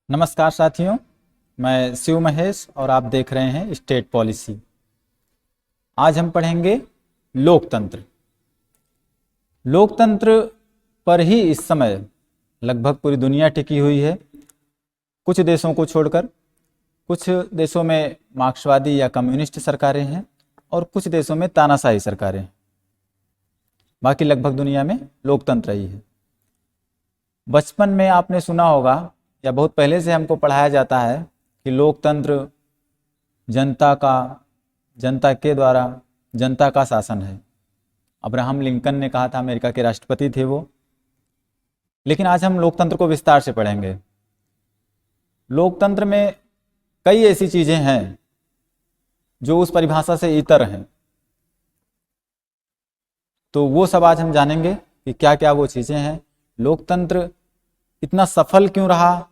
नमस्कार साथियों, मैं शिव महेश और आप देख रहे हैं स्टेट पॉलिसी। आज हम पढ़ेंगे लोकतंत्र। लोकतंत्र पर ही इस समय लगभग पूरी दुनिया टिकी हुई है, कुछ देशों को छोड़कर। कुछ देशों में मार्क्सवादी या कम्युनिस्ट सरकारें हैं और कुछ देशों में तानाशाही सरकारें हैं। बाकी लगभग दुनिया में लोकतंत्र ही है। बचपन में आपने सुना होगा या बहुत पहले से हमको पढ़ाया जाता है कि लोकतंत्र जनता के द्वारा जनता का शासन है। अब्राहम लिंकन ने कहा था, अमेरिका के राष्ट्रपति थे वो। लेकिन आज हम लोकतंत्र को विस्तार से पढ़ेंगे। लोकतंत्र में कई ऐसी चीजें हैं जो उस परिभाषा से इतर हैं, तो वो सब आज हम जानेंगे कि क्या क्या वो चीजें हैं। लोकतंत्र इतना सफल क्यों रहा?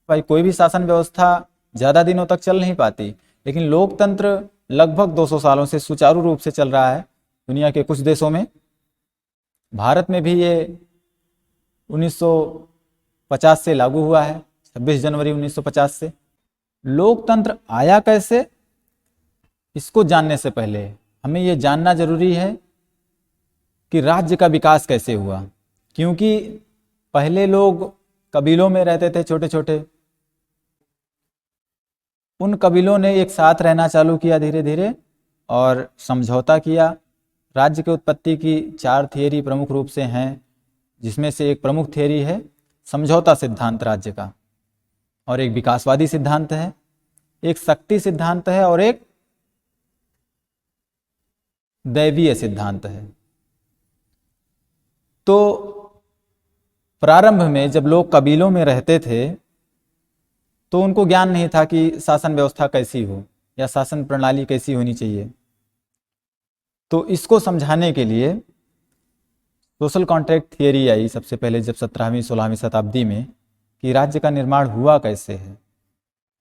भाई, कोई भी शासन व्यवस्था ज़्यादा दिनों तक चल नहीं पाती, लेकिन लोकतंत्र लगभग 200 सालों से सुचारू रूप से चल रहा है दुनिया के कुछ देशों में। भारत में भी ये 1950 से लागू हुआ है, 26 जनवरी 1950 से। लोकतंत्र आया कैसे, इसको जानने से पहले हमें ये जानना जरूरी है कि राज्य का विकास कैसे हुआ। क्योंकि पहले लोग कबीलों में रहते थे, छोटे छोटे। उन कबीलों ने एक साथ रहना चालू किया धीरे धीरे और समझौता किया। राज्य की उत्पत्ति की 4 थियरी प्रमुख रूप से हैं, जिसमें से एक प्रमुख थियरी है समझौता सिद्धांत राज्य का, और एक विकासवादी सिद्धांत है, एक शक्ति सिद्धांत है और एक दैवीय सिद्धांत है। तो प्रारंभ में जब लोग कबीलों में रहते थे तो उनको ज्ञान नहीं था कि शासन व्यवस्था कैसी हो या शासन प्रणाली कैसी होनी चाहिए। तो इसको समझाने के लिए सोशल कॉन्ट्रैक्ट थियरी आई सबसे पहले, जब 17वीं 16वीं शताब्दी में, कि राज्य का निर्माण हुआ कैसे है।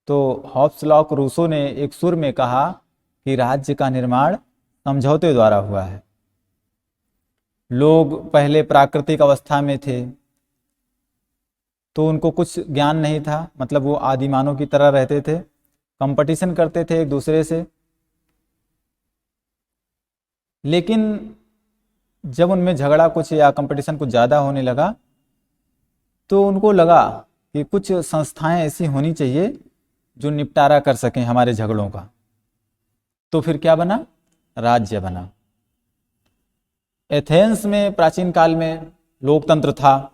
तो हॉब्स, लॉक, रूसो ने एक सुर में कहा कि राज्य का निर्माण समझौते द्वारा हुआ है। लोग पहले प्राकृतिक अवस्था में थे तो उनको कुछ ज्ञान नहीं था, मतलब वो आदिमानव की तरह रहते थे, कंपटीशन करते थे एक दूसरे से। लेकिन जब उनमें झगड़ा कुछ या कंपटीशन कुछ ज़्यादा होने लगा तो उनको लगा कि कुछ संस्थाएं ऐसी होनी चाहिए जो निपटारा कर सकें हमारे झगड़ों का। तो फिर क्या बना? राज्य बना। एथेंस में प्राचीन काल में लोकतंत्र था।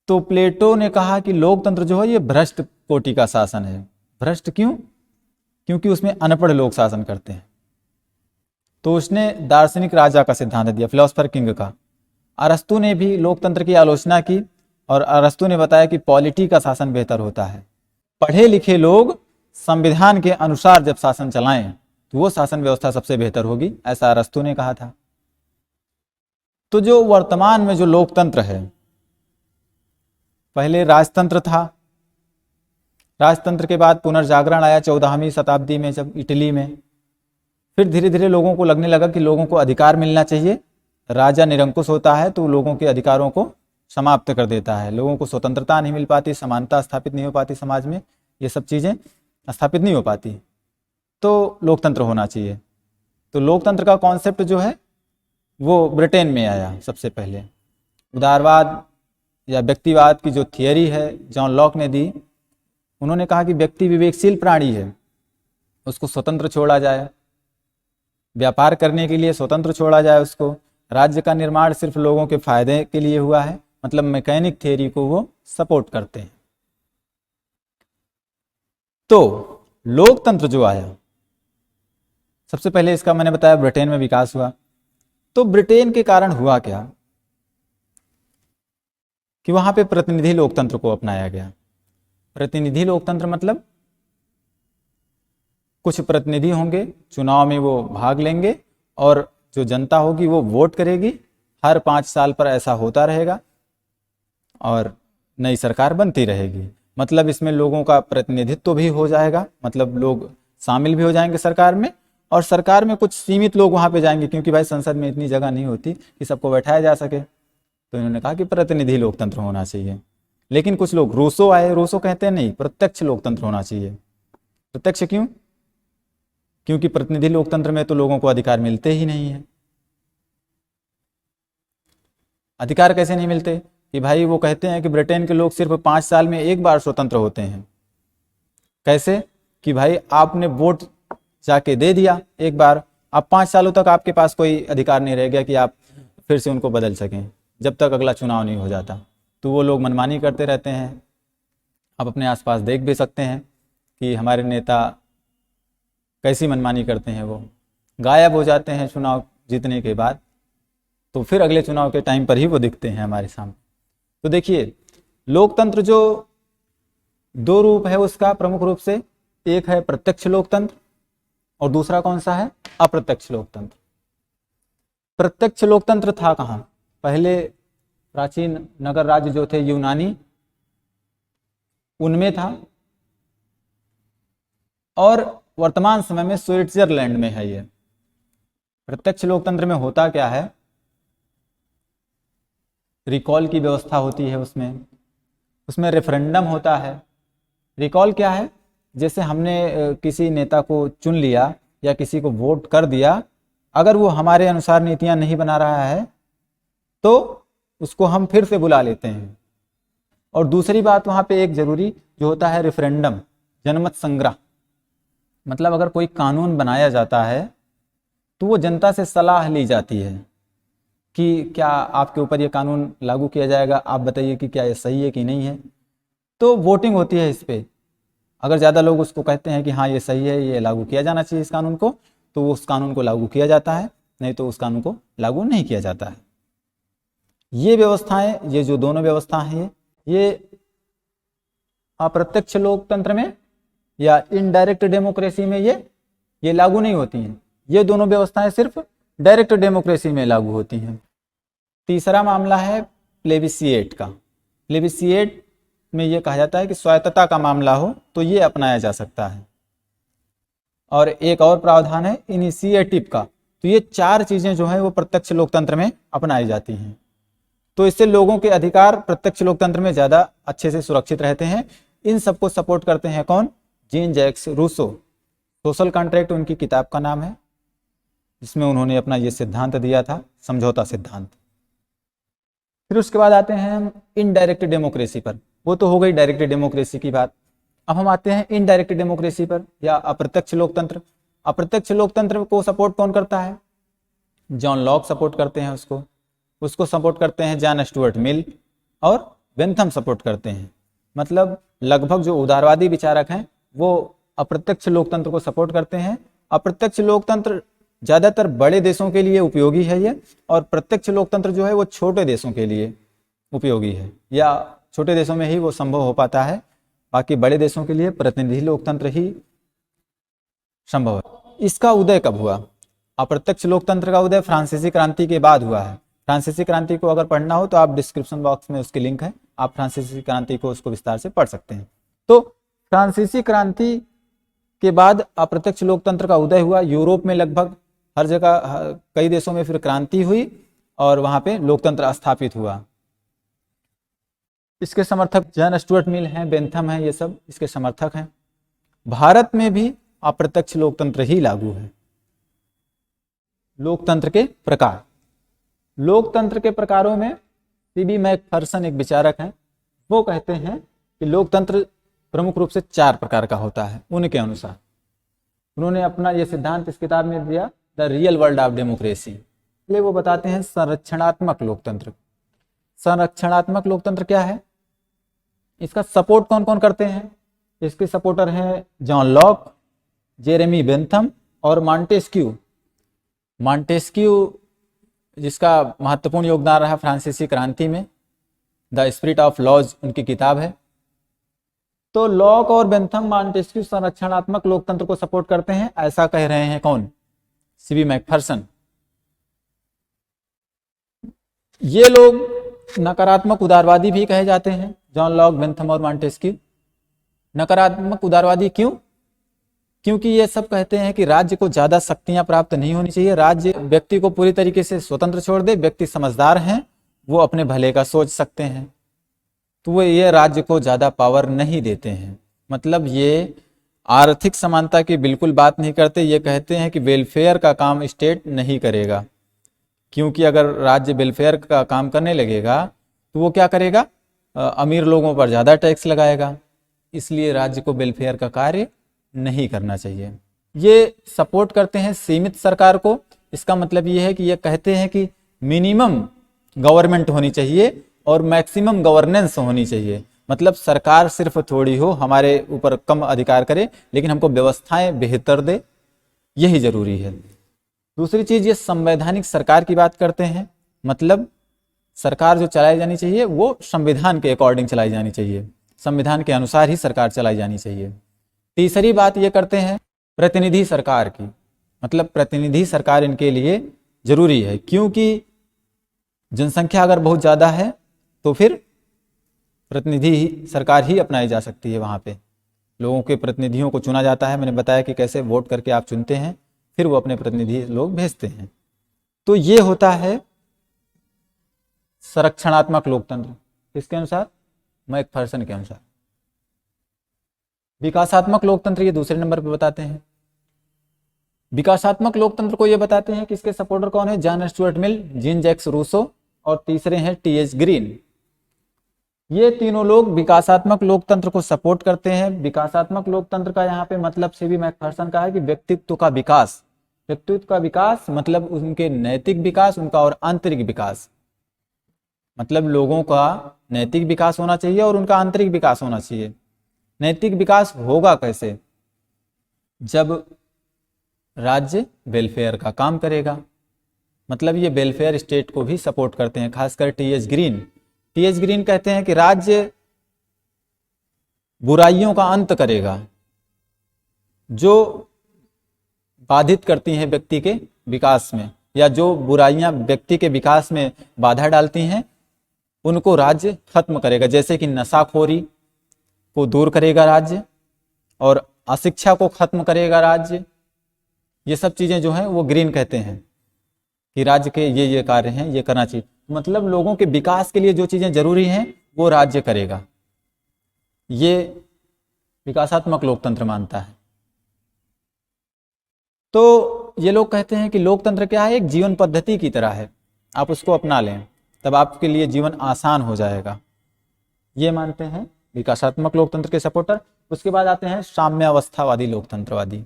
तो प्लेटो ने कहा कि लोकतंत्र जो है ये भ्रष्ट कोटि का शासन है। भ्रष्ट क्यों? क्योंकि उसमें अनपढ़ लोग शासन करते हैं। तो उसने दार्शनिक राजा का सिद्धांत दिया, फिलोसफर किंग का। अरस्तु ने भी लोकतंत्र की आलोचना की और अरस्तु ने बताया कि पॉलिटी का शासन बेहतर होता है। पढ़े लिखे लोग संविधान के अनुसार जब शासन चलाएं तो वो शासन व्यवस्था सबसे बेहतर होगी, ऐसा अरस्तु ने कहा था। तो जो वर्तमान में जो लोकतंत्र है, पहले राजतंत्र था। राजतंत्र के बाद पुनर्जागरण आया 14वीं शताब्दी में, जब इटली में। फिर धीरे धीरे लोगों को लगने लगा कि लोगों को अधिकार मिलना चाहिए। राजा निरंकुश होता है तो लोगों के अधिकारों को समाप्त कर देता है, लोगों को स्वतंत्रता नहीं मिल पाती, समानता स्थापित नहीं हो पाती समाज में, ये सब चीज़ें स्थापित नहीं हो पाती। तो लोकतंत्र होना चाहिए। तो लोकतंत्र का कॉन्सेप्ट जो है वो ब्रिटेन में आया सबसे पहले। उदारवाद या व्यक्तिवाद की जो थियरी है जॉन लॉक ने दी, उन्होंने कहा कि व्यक्ति विवेकशील प्राणी है, उसको स्वतंत्र छोड़ा जाए, व्यापार करने के लिए स्वतंत्र छोड़ा जाए उसको। राज्य का निर्माण सिर्फ लोगों के फायदे के लिए हुआ है, मतलब मैकेनिक थियरी को वो सपोर्ट करते हैं। तो लोकतंत्र जो आया, सबसे पहले इसका मैंने बताया ब्रिटेन में विकास हुआ। तो ब्रिटेन के कारण हुआ क्या कि वहां पे प्रतिनिधि लोकतंत्र को अपनाया गया। प्रतिनिधि लोकतंत्र मतलब कुछ प्रतिनिधि होंगे, चुनाव में वो भाग लेंगे और जो जनता होगी वो वोट करेगी। हर 5 साल पर ऐसा होता रहेगा और नई सरकार बनती रहेगी। मतलब इसमें लोगों का प्रतिनिधित्व भी हो जाएगा, मतलब लोग शामिल भी हो जाएंगे सरकार में, और सरकार में कुछ सीमित लोग वहां पे जाएंगे, क्योंकि भाई संसद में इतनी जगह नहीं होती कि सबको बैठाया जा सके। तो इन्होंने कहा कि प्रतिनिधि लोकतंत्र होना चाहिए। लेकिन कुछ लोग रूसो आए, रूसो कहते हैं नहीं, प्रत्यक्ष लोकतंत्र होना चाहिए। प्रत्यक्ष क्यों? क्योंकि प्रतिनिधि लोकतंत्र में तो लोगों को अधिकार मिलते ही नहीं है। अधिकार कैसे नहीं मिलते? कि भाई वो कहते हैं कि ब्रिटेन के लोग सिर्फ 5 साल में एक बार स्वतंत्र होते हैं। कैसे? कि भाई आपने वोट जाके दे दिया एक बार, अब 5 सालों तक आपके पास कोई अधिकार नहीं रह गया कि आप फिर से उनको बदल सकें, जब तक अगला चुनाव नहीं हो जाता। तो वो लोग मनमानी करते रहते हैं। आप अपने आसपास देख भी सकते हैं कि हमारे नेता कैसी मनमानी करते हैं, वो गायब हो जाते हैं चुनाव जीतने के बाद, तो फिर अगले चुनाव के टाइम पर ही वो दिखते हैं हमारे सामने। तो देखिए, लोकतंत्र जो दो रूप है उसका प्रमुख रूप से, एक है प्रत्यक्ष लोकतंत्र और दूसरा कौन सा है? अप्रत्यक्ष लोकतंत्र। प्रत्यक्ष लोकतंत्र था कहाँ? पहले प्राचीन नगर राज्य जो थे यूनानी, उनमें था, और वर्तमान समय में स्विट्जरलैंड में है ये। प्रत्यक्ष लोकतंत्र में होता क्या है? रिकॉल की व्यवस्था होती है उसमें रेफरेंडम होता है। रिकॉल क्या है? जैसे हमने किसी नेता को चुन लिया या किसी को वोट कर दिया, अगर वो हमारे अनुसार नीतियां नहीं बना रहा है तो उसको हम फिर से बुला लेते हैं। और दूसरी बात वहाँ पे एक जरूरी जो होता है रेफरेंडम, जनमत संग्रह। मतलब अगर कोई कानून बनाया जाता है तो वो जनता से सलाह ली जाती है कि क्या आपके ऊपर ये कानून लागू किया जाएगा, आप बताइए कि क्या ये सही है कि नहीं है। तो वोटिंग होती है इस पे। अगर ज़्यादा लोग उसको कहते हैं कि हाँ ये सही है, ये लागू किया जाना चाहिए इस कानून को, तो उस कानून को लागू किया जाता है, नहीं तो उस कानून को लागू नहीं किया जाता है। ये व्यवस्थाएं, ये जो दोनों व्यवस्था हैं, ये अप्रत्यक्ष लोकतंत्र में या इनडायरेक्ट डेमोक्रेसी में ये लागू नहीं होती हैं। ये दोनों व्यवस्थाएं सिर्फ डायरेक्ट डेमोक्रेसी में लागू होती हैं। तीसरा मामला है प्लेबिसिएट का। प्लेबिसिएट में ये कहा जाता है कि स्वायत्तता का मामला हो तो ये अपनाया जा सकता है। और एक और प्रावधान है इनिशिएटिव का। तो ये 4 चीजें जो है वो प्रत्यक्ष लोकतंत्र में अपनाई जाती हैं। तो इससे लोगों के अधिकार प्रत्यक्ष लोकतंत्र में ज्यादा अच्छे से सुरक्षित रहते हैं। इन सबको सपोर्ट करते हैं कौन? Jean Jacques Rousseau. Social contract उनकी किताब का नाम है, जिसमें उन्होंने अपना ये सिद्धांत दिया था, समझौता सिद्धांत। फिर उसके बाद आते हैं हम इनडायरेक्ट डेमोक्रेसी पर। वो तो हो गई डायरेक्ट डेमोक्रेसी की बात। अब हम आते हैं इनडायरेक्ट डेमोक्रेसी पर या अप्रत्यक्ष लोकतंत्र। अप्रत्यक्ष लोकतंत्र को सपोर्ट कौन करता है? जॉन लॉक सपोर्ट करते हैं उसको सपोर्ट करते हैं जॉन स्टुअर्ट मिल और बेंथम सपोर्ट करते हैं। मतलब लगभग जो उदारवादी विचारक हैं वो अप्रत्यक्ष लोकतंत्र को सपोर्ट करते हैं। अप्रत्यक्ष लोकतंत्र ज्यादातर बड़े देशों के लिए उपयोगी है ये, और प्रत्यक्ष लोकतंत्र जो है वो छोटे देशों के लिए उपयोगी है, या छोटे देशों में ही वो संभव हो पाता है। बाकी बड़े देशों के लिए प्रतिनिधि लोकतंत्र ही संभव है। इसका उदय कब हुआ? अप्रत्यक्ष लोकतंत्र का उदय फ्रांसीसी क्रांति के बाद हुआ है। फ्रांसीसी क्रांति को अगर पढ़ना हो तो आप डिस्क्रिप्शन बॉक्स में उसकी लिंक है, आप फ्रांसीसी क्रांति को उसको विस्तार से पढ़ सकते हैं। तो फ्रांसीसी क्रांति के बाद अप्रत्यक्ष लोकतंत्र का उदय हुआ। यूरोप में लगभग हर जगह कई देशों में फिर क्रांति हुई और वहां पे लोकतंत्र स्थापित हुआ। इसके समर्थक जॉन स्टुअर्ट मिल हैं, बेंथम हैं, ये सब इसके समर्थक हैं। भारत में भी अप्रत्यक्ष लोकतंत्र ही लागू है। लोकतंत्र के प्रकार, लोकतंत्र के प्रकारों में सीबी मैकफर्सन एक विचारक हैं, वो कहते हैं कि लोकतंत्र प्रमुख रूप से 4 प्रकार का होता है। उनके अनुसार उन्होंने अपना ये सिद्धांत इस किताब में दिया, the real world of democracy. इसलिए वो बताते हैं संरक्षणात्मक लोकतंत्र। संरक्षणात्मक लोकतंत्र क्या है? इसका सपोर्ट कौन कौन करते हैं? इसके सपोर्टर हैं जॉन लॉक, जेरेमी बेंथम और मॉन्टेस्क्यू। मॉन्टेस्क्यू जिसका महत्वपूर्ण योगदान रहा फ्रांसीसी क्रांति में, द स्पिरिट ऑफ लॉज उनकी किताब है। तो लॉक और बेंथम, मॉन्टेस्क्यू संरक्षणात्मक लोकतंत्र को सपोर्ट करते हैं, ऐसा कह रहे हैं कौन? CB Macpherson. ये लोग नकारात्मक उदारवादी भी कहे जाते हैं, जॉन लॉक, बेंथम और मॉन्टेस्क्यू। नकारात्मक उदारवादी क्यों? क्योंकि ये सब कहते हैं कि राज्य को ज्यादा शक्तियां प्राप्त नहीं होनी चाहिए, राज्य व्यक्ति को पूरी तरीके से स्वतंत्र छोड़ दे, व्यक्ति समझदार हैं, वो अपने भले का सोच सकते हैं। तो वो ये राज्य को ज़्यादा पावर नहीं देते हैं। मतलब ये आर्थिक समानता की बिल्कुल बात नहीं करते, ये कहते हैं कि वेलफेयर का काम स्टेट नहीं करेगा, क्योंकि अगर राज्य वेलफेयर का काम करने लगेगा तो वो क्या करेगा, अमीर लोगों पर ज़्यादा टैक्स लगाएगा, इसलिए राज्य को वेलफेयर का कार्य नहीं करना चाहिए। ये सपोर्ट करते हैं सीमित सरकार को। इसका मतलब ये है कि ये कहते हैं कि मिनिमम गवर्नमेंट होनी चाहिए और मैक्सिमम गवर्नेंस होनी चाहिए। मतलब सरकार सिर्फ थोड़ी हो, हमारे ऊपर कम अधिकार करे, लेकिन हमको व्यवस्थाएं बेहतर दे, यही जरूरी है। दूसरी चीज, ये संवैधानिक सरकार की बात करते हैं। मतलब सरकार जो चलाई जानी चाहिए वो संविधान के अकॉर्डिंग चलाई जानी चाहिए, संविधान के अनुसार ही सरकार चलाई जानी चाहिए। तीसरी बात ये करते हैं प्रतिनिधि सरकार की। मतलब प्रतिनिधि सरकार इनके लिए जरूरी है, क्योंकि जनसंख्या अगर बहुत ज़्यादा है तो फिर प्रतिनिधि सरकार ही अपनाई जा सकती है। वहाँ पे लोगों के प्रतिनिधियों को चुना जाता है। मैंने बताया कि कैसे वोट करके आप चुनते हैं, फिर वो अपने प्रतिनिधि लोग भेजते हैं। तो ये होता है संरक्षणात्मक लोकतंत्र। किसके अनुसार? मैकफर्सन के अनुसार। विकासात्मक लोकतंत्र ये दूसरे नंबर पे बताते हैं। विकासात्मक लोकतंत्र को ये बताते हैं कि इसके सपोर्टर कौन है? John Stuart Mill, Jean Jacques Rousseau और तीसरे हैं टी.एच. ग्रीन। ये तीनों लोग विकासात्मक लोकतंत्र को सपोर्ट करते हैं। विकासात्मक लोकतंत्र का यहाँ पे मतलब से भी मैकफर्सन का है कि व्यक्तित्व का विकास। व्यक्तित्व का विकास मतलब उनके नैतिक विकास, उनका और आंतरिक विकास। मतलब लोगों का नैतिक विकास होना चाहिए और उनका आंतरिक विकास होना चाहिए। नैतिक विकास होगा कैसे? जब राज्य वेलफेयर का काम करेगा। मतलब ये वेलफेयर स्टेट को भी सपोर्ट करते हैं, खासकर टी.एच. ग्रीन। टी.एच. ग्रीन कहते हैं कि राज्य बुराइयों का अंत करेगा जो बाधित करती हैं व्यक्ति के विकास में, या जो बुराइयां व्यक्ति के विकास में बाधा डालती हैं उनको राज्य खत्म करेगा। जैसे कि नशाखोरी को दूर करेगा राज्य, और अशिक्षा को खत्म करेगा राज्य। ये सब चीजें जो हैं वो ग्रीन कहते हैं कि राज्य के ये कार्य हैं, ये करना चाहिए। मतलब लोगों के विकास के लिए जो चीजें जरूरी हैं वो राज्य करेगा। ये विकासात्मक लोकतंत्र मानता है। तो ये लोग कहते हैं कि लोकतंत्र क्या है? एक जीवन पद्धति की तरह है, आप उसको अपना लें तब आपके लिए जीवन आसान हो जाएगा। ये मानते हैं विकासात्मक लोकतंत्र के सपोर्टर। उसके बाद आते हैं साम्यावस्थावादी लोकतंत्रवादी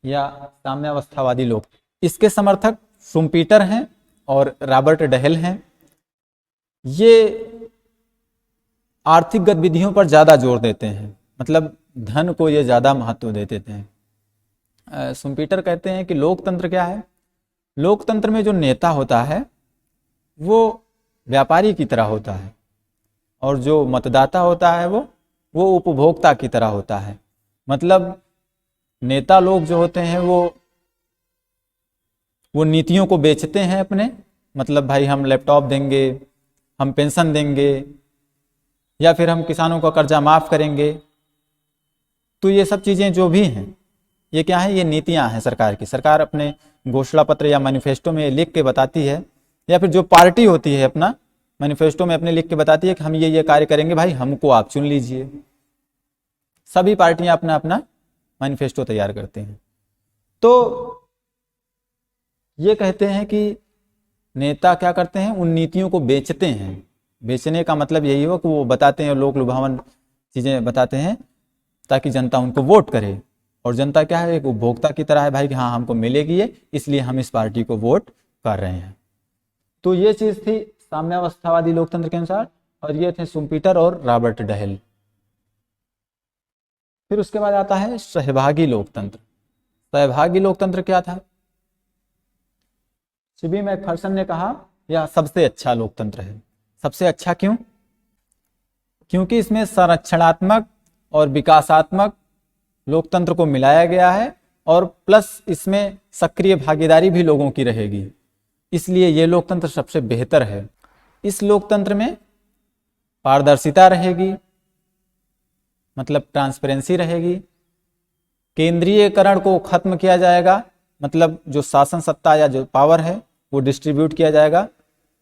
या साम्यावस्थावादी लोक। इसके समर्थक शुम्पीटर हैं और रॉबर्ट डहेल हैं। ये आर्थिक गतिविधियों पर ज़्यादा जोर देते हैं, मतलब धन को ये ज़्यादा महत्व दे देते हैं। शुम्पीटर कहते हैं कि लोकतंत्र क्या है? लोकतंत्र में जो नेता होता है वो व्यापारी की तरह होता है, और जो मतदाता होता है वो उपभोक्ता की तरह होता है। मतलब नेता लोग जो होते हैं वो नीतियों को बेचते हैं अपने। मतलब भाई हम लैपटॉप देंगे, हम पेंशन देंगे, या फिर हम किसानों का कर्जा माफ करेंगे। तो ये सब चीज़ें जो भी हैं ये क्या है? ये नीतियां हैं सरकार की। सरकार अपने घोषणा पत्र या मैनिफेस्टो में लिख के बताती है, या फिर जो पार्टी होती है अपना मैनिफेस्टो में अपने लिख के बताती है कि हम ये कार्य करेंगे, भाई हमको आप चुन लीजिए। सभी पार्टियां अपना अपना मैनिफेस्टो तैयार करते हैं। तो ये कहते हैं कि नेता क्या करते हैं? उन नीतियों को बेचते हैं। बेचने का मतलब यही हो कि वो बताते हैं, लोक लुभावन चीज़ें बताते हैं ताकि जनता उनको वोट करे। और जनता क्या है? एक उपभोक्ता की तरह है भाई कि हाँ हमको मिलेगी ये, इसलिए हम इस पार्टी को वोट कर रहे हैं। तो ये चीज़ थी साम्यावस्थावादी लोकतंत्र के अनुसार, और ये थे शुम्पीटर और रॉबर्ट डहेल। फिर उसके बाद आता है सहभागी लोकतंत्र। सहभागी लोकतंत्र क्या था? सी.बी. मैकफर्सन ने कहा यह सबसे अच्छा लोकतंत्र है। सबसे अच्छा क्यों? क्योंकि इसमें संरक्षणात्मक और विकासात्मक लोकतंत्र को मिलाया गया है, और प्लस इसमें सक्रिय भागीदारी भी लोगों की रहेगी, इसलिए ये लोकतंत्र सबसे बेहतर है। इस लोकतंत्र में पारदर्शिता रहेगी, मतलब ट्रांसपेरेंसी रहेगी। केंद्रीयकरण को खत्म किया जाएगा, मतलब जो शासन सत्ता या जो पावर है वो डिस्ट्रीब्यूट किया जाएगा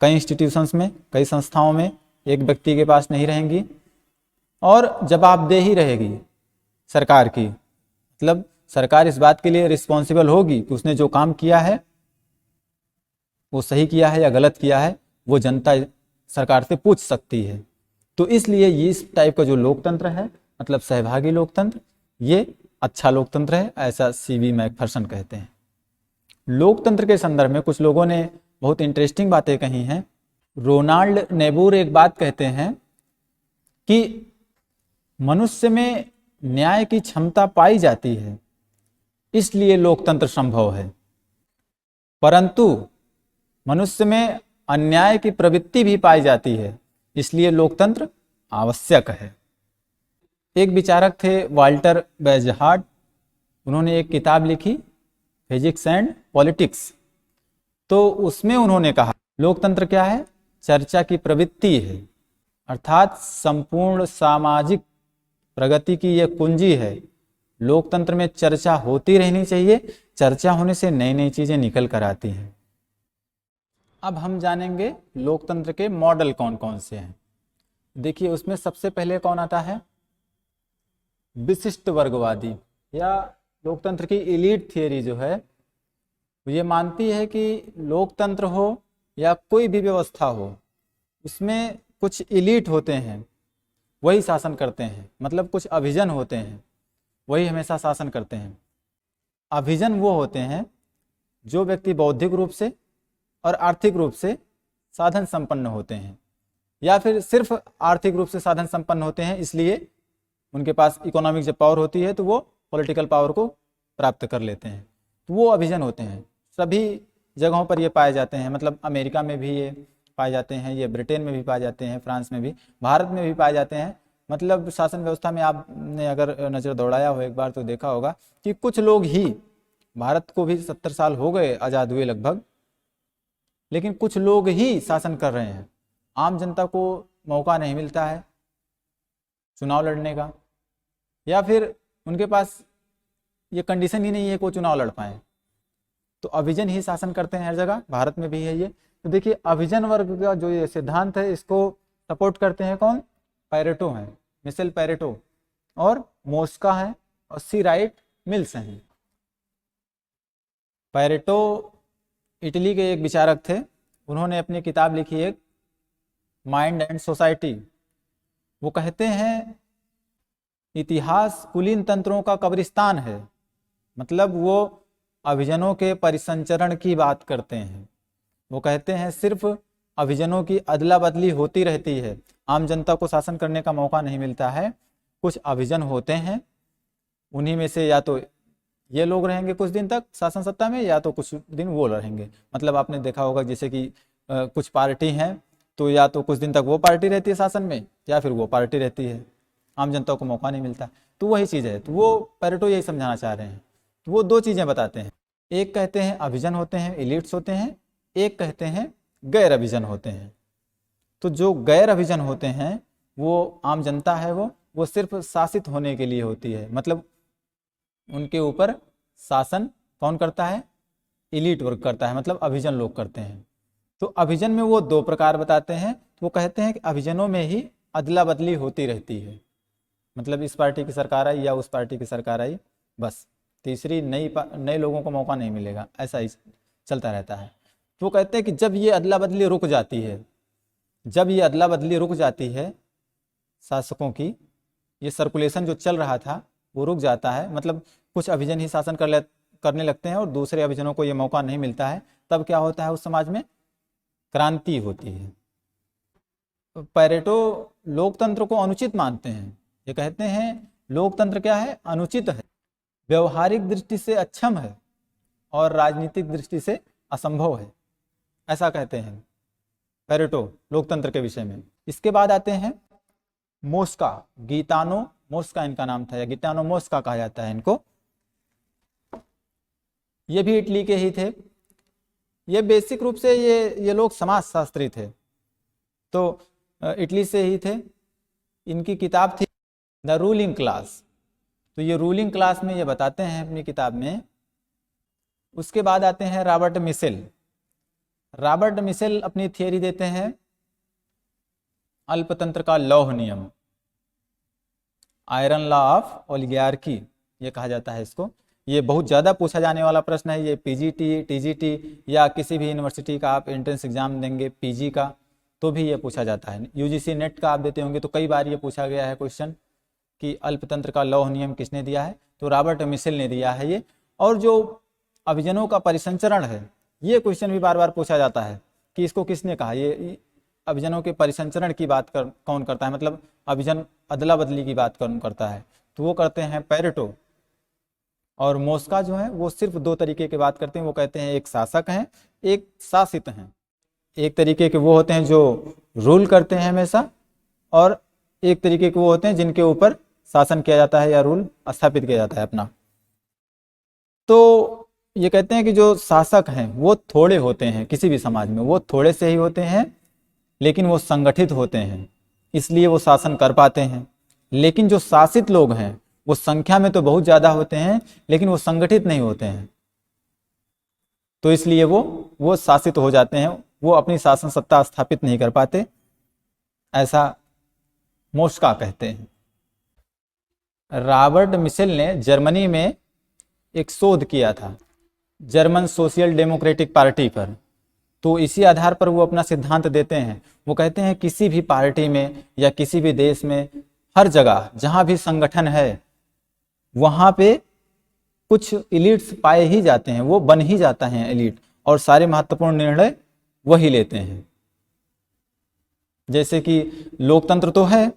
कई इंस्टीट्यूशंस में, कई संस्थाओं में, एक व्यक्ति के पास नहीं रहेंगी। और जवाबदेही ही रहेगी सरकार की। मतलब सरकार इस बात के लिए रिस्पॉन्सिबल होगी कि उसने जो काम किया है वो सही किया है या गलत किया है, वो जनता सरकार से पूछ सकती है। तो इसलिए ये इस टाइप का जो लोकतंत्र है, मतलब सहभागी लोकतंत्र, ये अच्छा लोकतंत्र है, ऐसा सीवी मैकफर्सन कहते हैं। लोकतंत्र के संदर्भ में कुछ लोगों ने बहुत इंटरेस्टिंग बातें कही हैं। रोनाल्ड नेबूर एक बात कहते हैं कि मनुष्य में न्याय की क्षमता पाई जाती है, इसलिए लोकतंत्र संभव है, परंतु मनुष्य में अन्याय की प्रवृत्ति भी पाई जाती है, इसलिए लोकतंत्र आवश्यक है। एक विचारक थे वाल्टर बेजहार्ट, उन्होंने एक किताब लिखी फिजिक्स एंड पॉलिटिक्स। तो उसमें उन्होंने कहा लोकतंत्र क्या है? चर्चा की प्रवृत्ति है, अर्थात संपूर्ण सामाजिक प्रगति की यह कुंजी है। लोकतंत्र में चर्चा होती रहनी चाहिए, चर्चा होने से नई नई चीजें निकल कर आती हैं। अब हम जानेंगे लोकतंत्र के मॉडल कौन कौन से हैं। देखिए उसमें सबसे पहले कौन आता है? विशिष्ट वर्गवादी, या लोकतंत्र की एलीट थियरी जो है ये मानती है कि लोकतंत्र हो या कोई भी व्यवस्था हो, उसमें कुछ एलीट होते हैं वही शासन करते हैं, मतलब कुछ अभिजन होते हैं वही हमेशा शासन करते हैं। अभिजन वो होते हैं जो व्यक्ति बौद्धिक रूप से और आर्थिक रूप से साधन संपन्न होते हैं, या फिर सिर्फ आर्थिक रूप से साधन संपन्न होते हैं, इसलिए उनके पास इकोनॉमिक जब पावर होती है तो वो पॉलिटिकल पावर को प्राप्त कर लेते हैं, तो वो अभिजन होते हैं। सभी जगहों पर ये पाए जाते हैं, मतलब अमेरिका में भी ये पाए जाते हैं, ये ब्रिटेन में भी पाए जाते हैं, फ्रांस में भी, भारत में भी पाए जाते हैं। मतलब शासन व्यवस्था में आपने अगर नज़र दौड़ाया हो एक बार तो देखा होगा कि कुछ लोग ही, भारत को भी 70 साल हो गए आज़ाद हुए लगभग, लेकिन कुछ लोग ही शासन कर रहे हैं। आम जनता को मौका नहीं मिलता है चुनाव लड़ने का, या फिर उनके पास ये कंडीशन ही नहीं है कि वो चुनाव लड़ पाए, तो अभिजन ही शासन करते हैं हर जगह, भारत में भी है ये। तो देखिए अभिजन वर्ग का जो ये सिद्धांत है इसको सपोर्ट करते हैं कौन? पैरेटो है, मिशेल पैरेटो, और मोस्का है, और सी राइट मिल्स हैं। पैरेटो इटली के एक विचारक थे, उन्होंने अपनी किताब लिखी एक माइंड एंड सोसाइटी। वो कहते हैं इतिहास कुलीन तंत्रों का कब्रिस्तान है, मतलब वो अभिजनों के परिसंचरण की बात करते हैं। वो कहते हैं सिर्फ अभिजनों की अदला बदली होती रहती है, आम जनता को शासन करने का मौका नहीं मिलता है। कुछ अभिजन होते हैं, उन्हीं में से या तो ये लोग रहेंगे कुछ दिन तक शासन सत्ता में, या तो कुछ दिन वो रहेंगे। मतलब आपने देखा होगा जैसे कि कुछ पार्टी हैं तो या तो कुछ दिन तक वो पार्टी रहती है शासन में, या फिर वो पार्टी रहती है, आम जनता को मौका नहीं मिलता। तो वही चीज़ है, तो वो पैरेटो यही समझाना चाह रहे हैं। तो वो दो चीज़ें बताते हैं, एक कहते हैं अभिजन होते हैं, एलिट्स होते हैं, एक कहते हैं गैर अभिजन होते हैं। तो जो गैर अभिजन होते हैं वो आम जनता है, वो सिर्फ शासित होने के लिए होती है, मतलब उनके ऊपर शासन कौन करता है? एलीट वर्ग करता है, मतलब अभिजन लोग करते हैं। तो अभिजन में वो दो प्रकार बताते हैं। तो वो कहते हैं कि अभिजनों में ही अदला बदली होती रहती है, मतलब इस पार्टी की सरकार आई या उस पार्टी की सरकार आई, बस तीसरी नए लोगों को मौका नहीं मिलेगा, ऐसा ही चलता रहता है। तो वो कहते हैं कि जब ये अदला बदली रुक जाती है, जब ये अदला बदली रुक जाती है शासकों की, ये सर्कुलेशन जो चल रहा था वो रुक जाता है, मतलब कुछ अभिजन ही शासन करने लगते हैं और दूसरे अभिजनों को ये मौका नहीं मिलता है, तब क्या होता है? उस समाज में क्रांति होती है। तो पैरेटो लोकतंत्र को अनुचित मानते हैं, ये कहते हैं लोकतंत्र क्या है? अनुचित है, व्यवहारिक दृष्टि से अक्षम है और राजनीतिक दृष्टि से असंभव है, ऐसा कहते हैं पैरेटो लोकतंत्र के विषय में। इसके बाद आते हैं मोस्का, गीतानो मोस्का इनका नाम था, या गीतानो मोस्का कहा जाता है इनको। ये भी इटली के ही थे। ये बेसिक रूप से ये लोग समाजशास्त्री थे, तो इटली से ही थे। इनकी किताब थी द रूलिंग क्लास। तो ये रूलिंग क्लास में ये बताते हैं अपनी किताब में। उसके बाद आते हैं रॉबर्ट मिशेल। रॉबर्ट मिशेल अपनी थियरी देते हैं अल्पतंत्र का लौह नियम। आयरन लॉ ऑफ ओलिगार्की ये कहा जाता है इसको। ये बहुत ज़्यादा पूछा जाने वाला प्रश्न है। ये पीजीटी, टीजीटी या किसी भी यूनिवर्सिटी का आप एंट्रेंस एग्जाम देंगे पीजी का तो भी ये पूछा जाता है। यूजीसी नेट का आप देते होंगे तो कई बार ये पूछा गया है क्वेश्चन कि अल्पतंत्र का लौह नियम किसने दिया है, तो रॉबर्ट मिशेल ने दिया है ये। और जो अभिजनों का परिसंचरण है ये क्वेश्चन भी बार बार पूछा जाता है कि इसको किसने कहा। ये अभिजनों के परिसंचरण की बात कौन करता है, मतलब अभिजन अदला बदली की बात कौन करता है, तो वो करते हैं पेरेटो। और मोस्का जो है वो सिर्फ दो तरीके की बात करते हैं, वो कहते हैं एक शासक हैं एक शासित हैं। एक तरीके के वो होते हैं जो रूल करते हैं हमेशा, और एक तरीके के वो होते हैं जिनके ऊपर शासन किया जाता है या रूल स्थापित किया जाता है अपना। तो ये कहते हैं कि जो शासक हैं वो थोड़े होते हैं किसी भी समाज में, वो थोड़े से ही होते हैं लेकिन वो संगठित होते हैं इसलिए वो शासन कर पाते हैं। लेकिन जो शासित लोग हैं वो संख्या में तो बहुत ज़्यादा होते हैं लेकिन वो संगठित नहीं होते हैं, तो इसलिए वो शासित हो जाते हैं, वो अपनी शासन सत्ता स्थापित नहीं कर पाते, ऐसा मोस्का कहते हैं। रॉबर्ट मिशेल ने जर्मनी में एक शोध किया था जर्मन सोशल डेमोक्रेटिक पार्टी पर, तो इसी आधार पर वो अपना सिद्धांत देते हैं। वो कहते हैं किसी भी पार्टी में या किसी भी देश में हर जगह जहाँ भी संगठन है वहाँ पे कुछ एलिट्स पाए ही जाते हैं, वो बन ही जाता है एलिट, और सारे महत्वपूर्ण निर्णय वही लेते हैं। जैसे कि लोकतंत्र तो है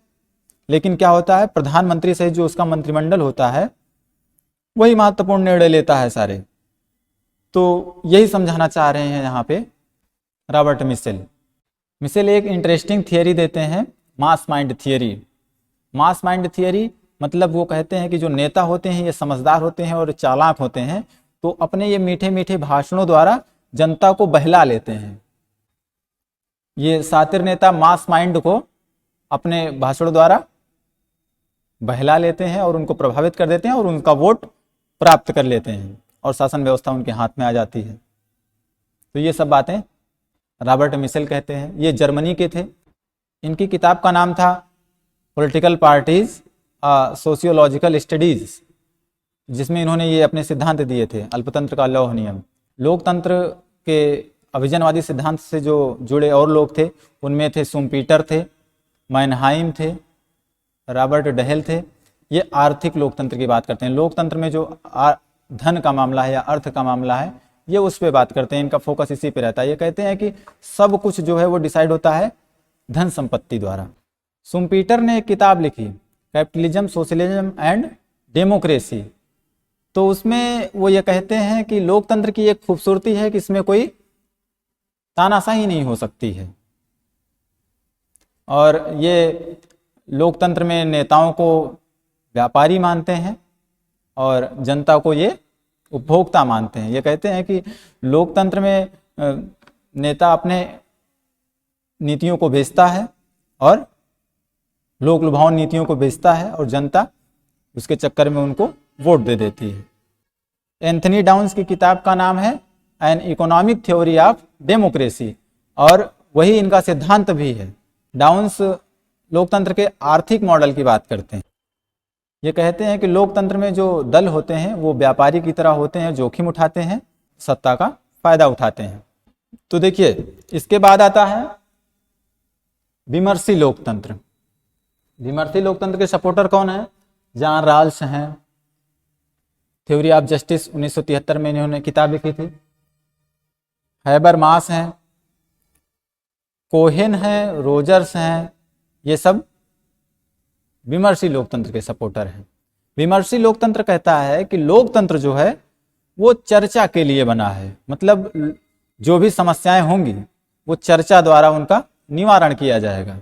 लेकिन क्या होता है, प्रधानमंत्री से जो उसका मंत्रिमंडल होता है वही महत्वपूर्ण निर्णय लेता है सारे। तो यही समझाना चाह रहे हैं यहाँ पे रॉबर्ट मिशेल। मिशेल एक इंटरेस्टिंग थियरी देते हैं, मास माइंड थियरी। मास माइंड थियरी मतलब वो कहते हैं कि जो नेता होते हैं ये समझदार होते हैं और चालाक होते हैं, तो अपने ये मीठे मीठे भाषणों द्वारा जनता को बहला लेते हैं। ये शातिर नेता मास माइंड को अपने भाषणों द्वारा बहला लेते हैं और उनको प्रभावित कर देते हैं और उनका वोट प्राप्त कर लेते हैं और शासन व्यवस्था उनके हाथ में आ जाती है। तो ये सब बातें रॉबर्ट मिशेल कहते हैं। ये जर्मनी के थे। इनकी किताब का नाम था पॉलिटिकल पार्टीज सोशियोलॉजिकल स्टडीज, जिसमें इन्होंने ये अपने सिद्धांत दिए थे अल्पतंत्र का लौह नियम। लोकतंत्र के अभिजनवादी सिद्धांत से जो जुड़े और लोग थे उनमें थे शुम्पीटर थे, मैनहाइम थे, रॉबर्ट डहेल थे। ये आर्थिक लोकतंत्र की बात करते हैं। लोकतंत्र में जो धन का मामला है या अर्थ का मामला है ये उस पर बात करते हैं, इनका फोकस इसी पे रहता है। ये कहते हैं कि सब कुछ जो है वो डिसाइड होता है धन संपत्ति द्वारा। शुम्पीटर ने एक किताब लिखी कैपिटलिज्म, सोशलिज्म एंड डेमोक्रेसी, तो उसमें वो ये कहते हैं कि लोकतंत्र की एक खूबसूरती है कि इसमें कोई तानाशाही नहीं हो सकती है, और ये लोकतंत्र में नेताओं को व्यापारी मानते हैं और जनता को ये उपभोक्ता मानते हैं। ये कहते हैं कि लोकतंत्र में नेता अपने नीतियों को बेचता है और लोक लुभावन नीतियों को बेचता है और जनता उसके चक्कर में उनको वोट दे देती है। एंथनी डाउन्स की किताब का नाम है an economic theory of democracy, और वही इनका सिद्धांत भी है। डाउन्स लोकतंत्र के आर्थिक मॉडल की बात करते हैं। ये कहते हैं कि लोकतंत्र में जो दल होते हैं वो व्यापारी की तरह होते हैं, जोखिम उठाते हैं, सत्ता का फायदा उठाते हैं। तो देखिए इसके बाद आता है विमर्शी लोकतंत्र। विमर्शी लोकतंत्र के सपोर्टर कौन है? जॉन रॉल्स हैं, थ्योरी ऑफ जस्टिस 1973 में इन्होंने किताब लिखी थी। हैबरमास हैं, कोहेन हैं, रोजर्स हैं, ये सब विमर्शी लोकतंत्र के सपोर्टर हैं। विमर्शी लोकतंत्र कहता है कि लोकतंत्र जो है वो चर्चा के लिए बना है, मतलब जो भी समस्याएं होंगी वो चर्चा द्वारा उनका निवारण किया जाएगा।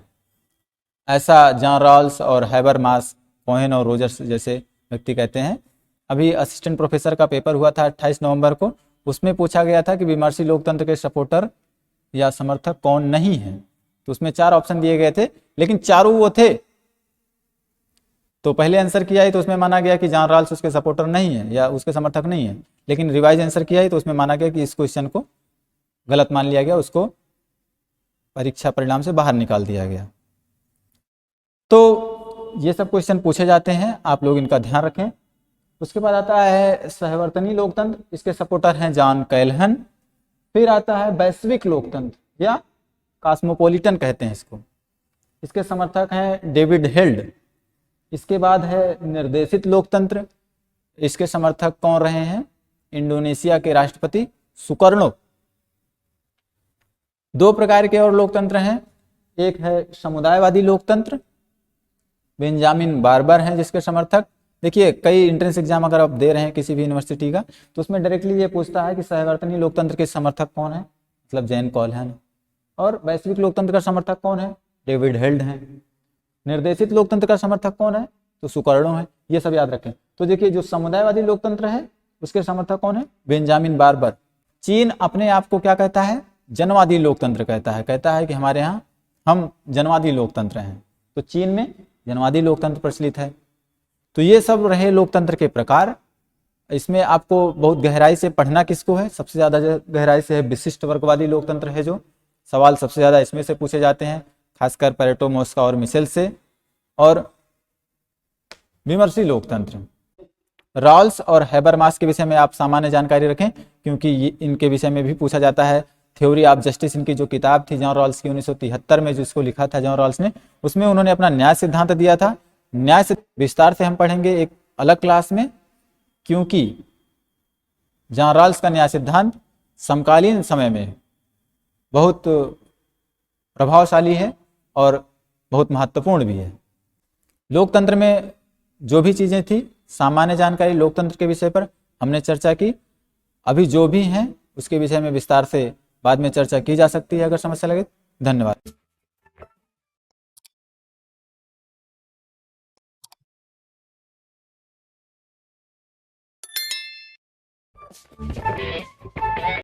ऐसा जॉन रॉल्स और हैबरमास, कोहेन और रोजर्स जैसे व्यक्ति कहते हैं। अभी असिस्टेंट प्रोफेसर का पेपर हुआ था 28 नवंबर को, उसमें पूछा गया था कि विमर्शी लोकतंत्र के सपोर्टर या समर्थक कौन नहीं है, तो उसमें 4 ऑप्शन दिए गए थे लेकिन चारों वो थे। तो पहले आंसर किया है तो उसमें माना गया कि जॉन रॉल्स उसके सपोर्टर नहीं है या उसके समर्थक नहीं है, लेकिन रिवाइज आंसर किया है तो उसमें माना गया कि इस क्वेश्चन को गलत मान लिया गया, उसको परीक्षा परिणाम से बाहर निकाल दिया गया। तो ये सब क्वेश्चन पूछे जाते हैं, आप लोग इनका ध्यान रखें। उसके बाद आता है सहवर्तनी लोकतंत्र, इसके सपोर्टर हैं जॉन कैल्हन। फिर आता है वैश्विक लोकतंत्र या कॉस्मोपॉलिटन कहते हैं इसको, इसके समर्थक हैं डेविड हेल्ड। इसके बाद है निर्देशित लोकतंत्र, इसके समर्थक कौन रहे हैं? इंडोनेशिया के राष्ट्रपति सुकर्णो। दो प्रकार के और लोकतंत्र हैं, एक है समुदायवादी लोकतंत्र, बेंजामिन बार्बर हैं जिसके समर्थक। देखिए कई एंट्रेंस एग्जाम अगर आप दे रहे हैं किसी भी यूनिवर्सिटी का, तो उसमें डायरेक्टली ये पूछता है कि सहवर्तनी लोकतंत्र के समर्थक कौन है, मतलब जैन कॉल्हन। और वैश्विक लोकतंत्र का समर्थक कौन है? डेविड हेल्ड हैं। निर्देशित लोकतंत्र का समर्थक कौन है? तो सुकर्णो है। ये सब याद रखें। तो देखिए जो समुदायवादी लोकतंत्र है उसके समर्थक कौन है? Benjamin barber. चीन अपने आप को क्या कहता है? जनवादी लोकतंत्र कहता है, कहता है कि हमारे यहाँ हम जनवादी लोकतंत्र हैं। तो चीन में जनवादी लोकतंत्र प्रचलित है। तो ये सब रहे लोकतंत्र के प्रकार। इसमें आपको बहुत गहराई से पढ़ना किसको है? सबसे ज्यादा गहराई से है विशिष्ट वर्गवादी लोकतंत्र है, जो सवाल सबसे ज्यादा इसमें से पूछे जाते हैं, खासकर पैरेटो, मॉस्का और मिशेल से। और विमर्शी लोकतंत्र, रॉल्स और हैबरमास के विषय में आप सामान्य जानकारी रखें, क्योंकि इनके विषय में भी पूछा जाता है। थ्योरी ऑफ जस्टिस इनकी जो किताब थी जॉन रॉल्स की 1973 में, जिसको लिखा था जॉन रॉल्स ने, उसमें उन्होंने अपना न्याय सिद्धांत दिया था। न्याय से विस्तार से हम पढ़ेंगे एक अलग क्लास में, क्योंकि जॉन रॉल्स का न्याय सिद्धांत समकालीन समय में बहुत प्रभावशाली है और बहुत महत्वपूर्ण भी है। लोकतंत्र में जो भी चीजें थी, सामान्य जानकारी लोकतंत्र के विषय पर हमने चर्चा की। अभी जो भी हैं उसके विषय में विस्तार से बाद में चर्चा की जा सकती है अगर समस्या लगे। धन्यवाद।